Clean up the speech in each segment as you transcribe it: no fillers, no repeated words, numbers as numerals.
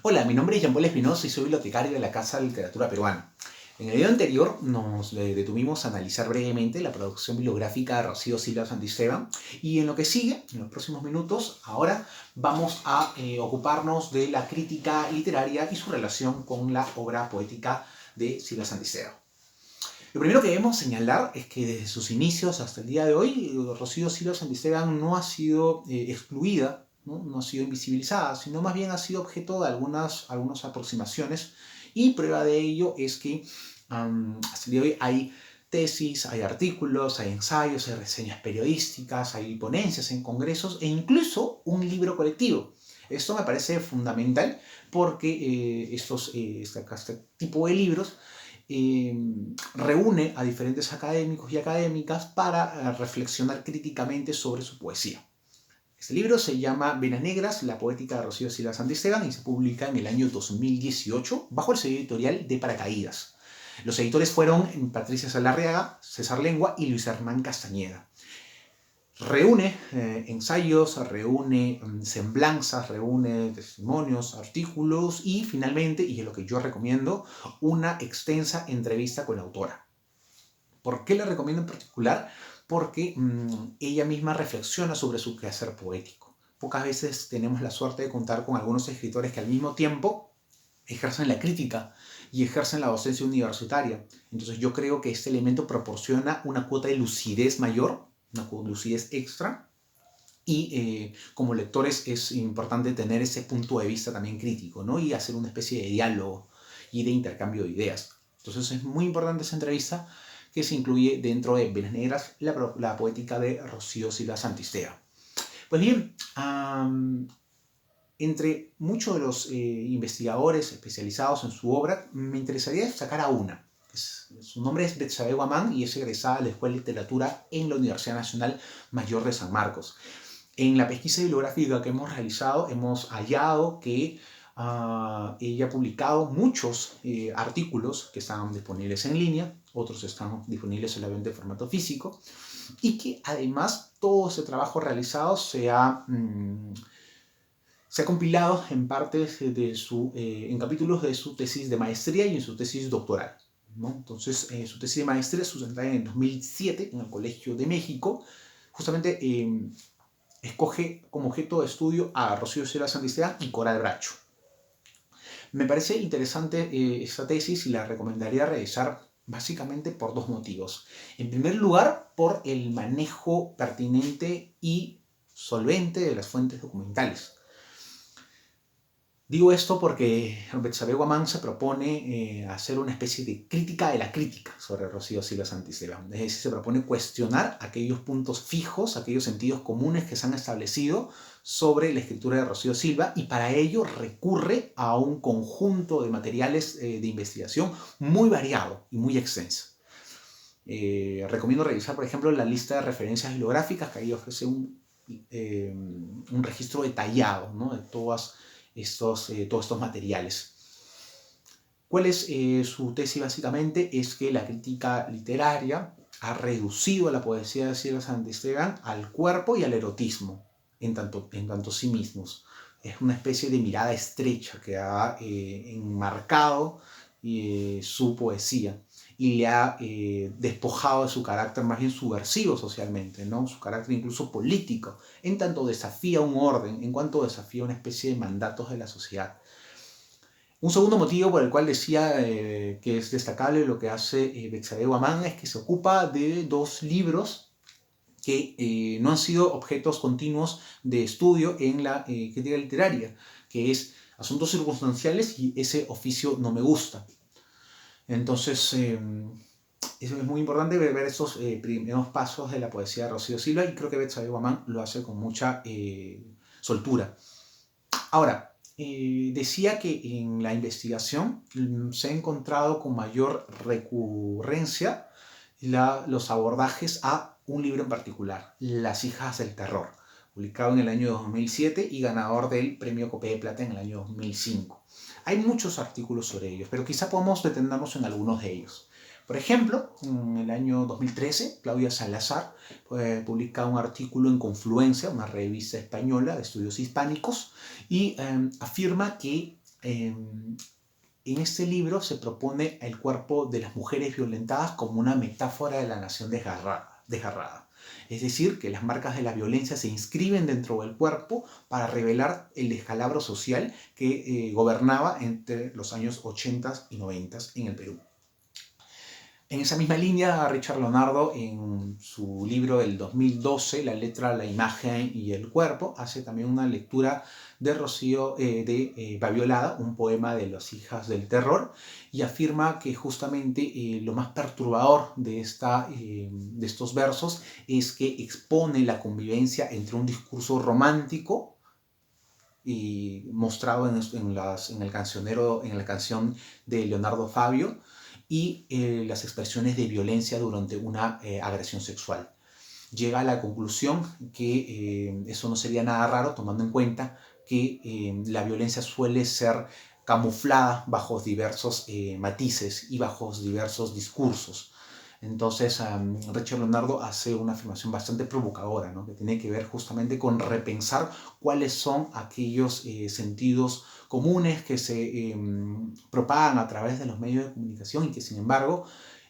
Hola, mi nombre es Jean Paul Espinosa y soy bibliotecario de la Casa de Literatura Peruana. En el video anterior nos detuvimos a analizar brevemente la producción bibliográfica de Rocío Silva Santisteban y en lo que sigue, en los próximos minutos, ahora vamos a ocuparnos de la crítica literaria y su relación con la obra poética de Silva Santisteban. Lo primero que debemos señalar es que desde sus inicios hasta el día de hoy, Rocío Silva Santisteban no ha sido excluida, ¿no? Ha sido invisibilizada, sino más bien ha sido objeto de algunas aproximaciones, y prueba de ello es que hasta el día de hoy hay tesis, hay artículos, hay ensayos, hay reseñas periodísticas, hay ponencias en congresos e incluso un libro colectivo. Esto me parece fundamental porque este tipo de libros reúne a diferentes académicos y académicas para reflexionar críticamente sobre su poesía. Este libro se llama Venas Negras, la poética de Rocío Silva Santisteban, y se publica en el año 2018 bajo el sello editorial de Paracaídas. Los editores fueron Patricia Salarriaga, César Lengua y Luis Hernán Castañeda. Reúne ensayos, reúne semblanzas, reúne testimonios, artículos y finalmente, y es lo que yo recomiendo, una extensa entrevista con la autora. ¿Por qué la recomiendo en particular? Porque ella misma reflexiona sobre su quehacer poético. Pocas veces tenemos la suerte de contar con algunos escritores que al mismo tiempo ejercen la crítica y ejercen la docencia universitaria. Entonces yo creo que este elemento proporciona una cuota de lucidez mayor, una lucidez extra, y como lectores es importante tener ese punto de vista también crítico, ¿no? Y hacer una especie de diálogo y de intercambio de ideas. Entonces es muy importante esa entrevista que se incluye dentro de Venas Negras, la poética de Rocío Silva Santisteban. Pues bien, entre muchos de los investigadores especializados en su obra, me interesaría destacar a una. Su nombre es Betsabe Guamán y es egresada de la Escuela de Literatura en la Universidad Nacional Mayor de San Marcos. En la pesquisa bibliográfica que hemos realizado, hemos hallado que ella ha publicado muchos artículos que están disponibles en línea, otros están disponibles solamente en formato físico, y que además todo ese trabajo realizado se ha compilado en partes en capítulos de su tesis de maestría y en su tesis doctoral, ¿no? Entonces, su tesis de maestría se sustentada en el 2007 en el Colegio de México. Justamente escoge como objeto de estudio a Rocío Silva Santisteban y Coral Bracho. Me parece interesante esta tesis y la recomendaría realizar básicamente por dos motivos. En primer lugar, por el manejo pertinente y solvente de las fuentes documentales. Digo esto porque Betsabe Guamán se propone hacer una especie de crítica de la crítica sobre Rocío Silva Santisteban. Es decir, se propone cuestionar aquellos puntos fijos, aquellos sentidos comunes que se han establecido sobre la escritura de Rocío Silva, y para ello recurre a un conjunto de materiales de investigación muy variado y muy extenso. Recomiendo revisar, por ejemplo, la lista de referencias bibliográficas, que ahí ofrece un registro detallado, ¿no?, de todos estos materiales. ¿Cuál es su tesis? Básicamente es que la crítica literaria ha reducido a la poesía de Silva Santisteban al cuerpo y al erotismo, en tanto sí mismos. Es una especie de mirada estrecha que ha enmarcado su poesía y le ha despojado de su carácter más bien subversivo socialmente, ¿no?, su carácter incluso político, en tanto desafía un orden, en cuanto desafía una especie de mandatos de la sociedad. Un segundo motivo por el cual decía que es destacable lo que hace Betsabe Guamán es que se ocupa de dos libros que no han sido objetos continuos de estudio en la crítica literaria, que es Asuntos Circunstanciales y Ese oficio no me gusta. Entonces, es muy importante ver estos primeros pasos de la poesía de Rocío Silva, y creo que Betsabe Guamán lo hace con mucha soltura. Ahora, decía que en la investigación se ha encontrado con mayor recurrencia los abordajes a un libro en particular, Las hijas del terror, publicado en el año 2007 y ganador del premio Copé de Plata en el año 2005. Hay muchos artículos sobre ellos, pero quizá podamos detenernos en algunos de ellos. Por ejemplo, en el año 2013, Claudia Salazar publica un artículo en Confluencia, una revista española de estudios hispánicos, y afirma que En este libro se propone el cuerpo de las mujeres violentadas como una metáfora de la nación desgarrada. Es decir, que las marcas de la violencia se inscriben dentro del cuerpo para revelar el descalabro social que gobernaba entre los años 80 y 90 en el Perú. En esa misma línea, Richard Leonardo, en su libro del 2012, La letra, la imagen y el cuerpo, hace también una lectura de Babiolada, un poema de las hijas del terror, y afirma que justamente lo más perturbador de estos versos es que expone la convivencia entre un discurso romántico y mostrado en el cancionero, en la canción de Leonardo Fabio, y las expresiones de violencia durante una agresión sexual. Llega a la conclusión que eso no sería nada raro, tomando en cuenta que la violencia suele ser camuflada bajo diversos matices y bajo diversos discursos. Entonces, Richard Leonardo hace una afirmación bastante provocadora, ¿no? Que tiene que ver justamente con repensar cuáles son aquellos sentidos comunes que se propagan a través de los medios de comunicación y que, sin embargo,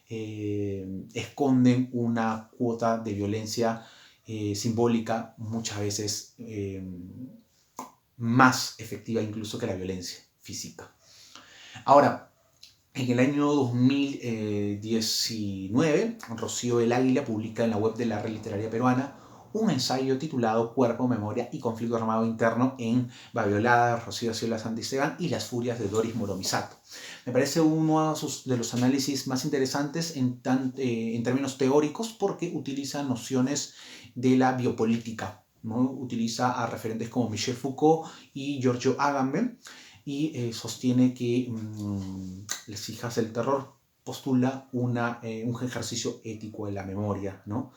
esconden una cuota de violencia simbólica muchas veces más efectiva incluso que la violencia física. Ahora, en el año 2019, Rocío del Águila publica en la web de la Red Literaria Peruana un ensayo titulado Cuerpo, Memoria y Conflicto Armado Interno en Babiolada, Rocío Silva Santisteban y Las Furias de Doris Moromisato. Me parece uno de los análisis más interesantes en términos teóricos porque utiliza nociones de la biopolítica, ¿no? Utiliza a referentes como Michel Foucault y Giorgio Agamben, y sostiene que Las hijas del terror postula un ejercicio ético de la memoria, ¿no?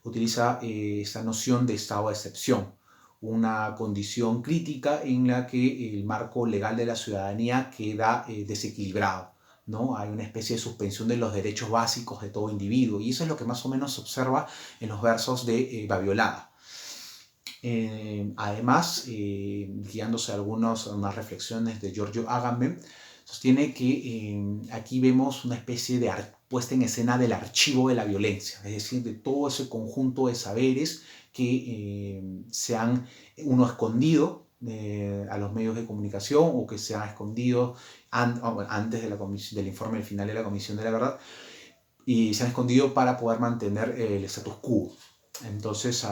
Utiliza esta noción de estado de excepción, una condición crítica en la que el marco legal de la ciudadanía queda desequilibrado, ¿no? Hay una especie de suspensión de los derechos básicos de todo individuo, y eso es lo que más o menos se observa en los versos de Babiolada. Además, guiándose a unas reflexiones de Giorgio Agamben, sostiene que aquí vemos una especie de puesta en escena del archivo de la violencia, es decir, de todo ese conjunto de saberes que se han escondido a los medios de comunicación o que se han escondido antes del informe final de la Comisión de la Verdad, y se han escondido para poder mantener el status quo. Entonces,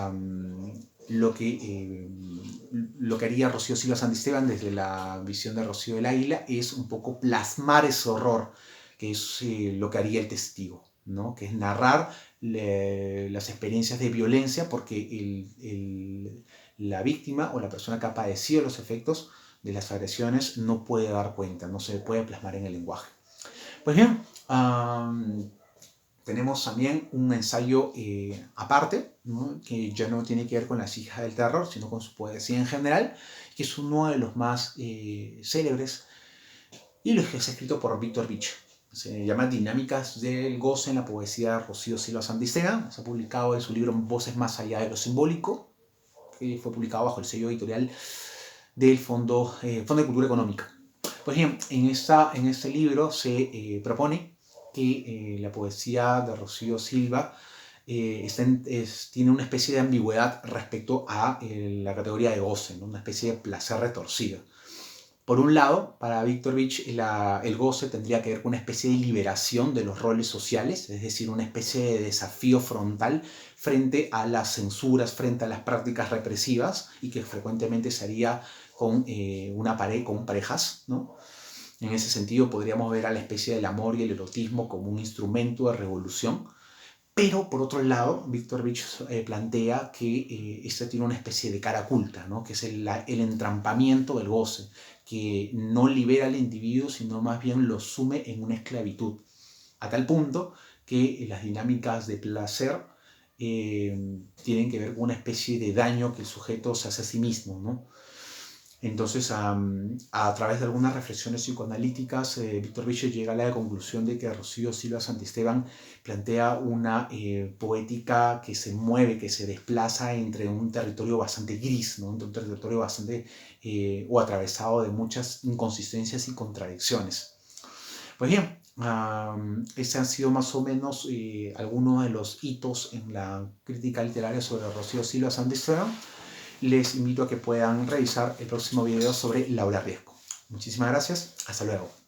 lo que haría Rocío Silva Santisteban desde la visión de Rocío del Águila es un poco plasmar ese horror, que es lo que haría el testigo, ¿no? Que es narrar las experiencias de violencia, porque la víctima o la persona que ha padecido los efectos de las agresiones no puede dar cuenta, no se puede plasmar en el lenguaje. Pues bien, tenemos también un ensayo aparte, ¿no? Que ya no tiene que ver con Las hijas del terror, sino con su poesía en general, que es uno de los más célebres y lo que es escrito por Víctor Vich. Se llama Dinámicas del goce en la poesía de Rocío Silva Santisteban. Se ha publicado en su libro Voces más allá de lo simbólico, que fue publicado bajo el sello editorial del Fondo de Cultura Económica. Pues bien, en este libro se propone que la poesía de Rocío Silva tiene una especie de ambigüedad respecto a la categoría de goce, ¿no? Una especie de placer retorcido. Por un lado, para Víctor Vich, el goce tendría que ver con una especie de liberación de los roles sociales, es decir, una especie de desafío frontal frente a las censuras, frente a las prácticas represivas, y que frecuentemente se haría con parejas, ¿no? En ese sentido, podríamos ver a la especie del amor y el erotismo como un instrumento de revolución. Pero, por otro lado, Víctor Vich plantea que esto tiene una especie de cara oculta, ¿no? Que es el entrampamiento del goce, que no libera al individuo, sino más bien lo sume en una esclavitud, a tal punto que las dinámicas de placer tienen que ver con una especie de daño que el sujeto se hace a sí mismo, ¿no? Entonces, a través de algunas reflexiones psicoanalíticas, Víctor Vichy llega a la conclusión de que Rocío Silva Santisteban plantea una poética que se mueve, que se desplaza entre un territorio bastante gris, ¿no? Entre un territorio bastante o atravesado de muchas inconsistencias y contradicciones. Pues bien, estos han sido más o menos algunos de los hitos en la crítica literaria sobre Rocío Silva Santisteban. Les invito a que puedan revisar el próximo video sobre Laura Riesco. Muchísimas gracias. Hasta luego.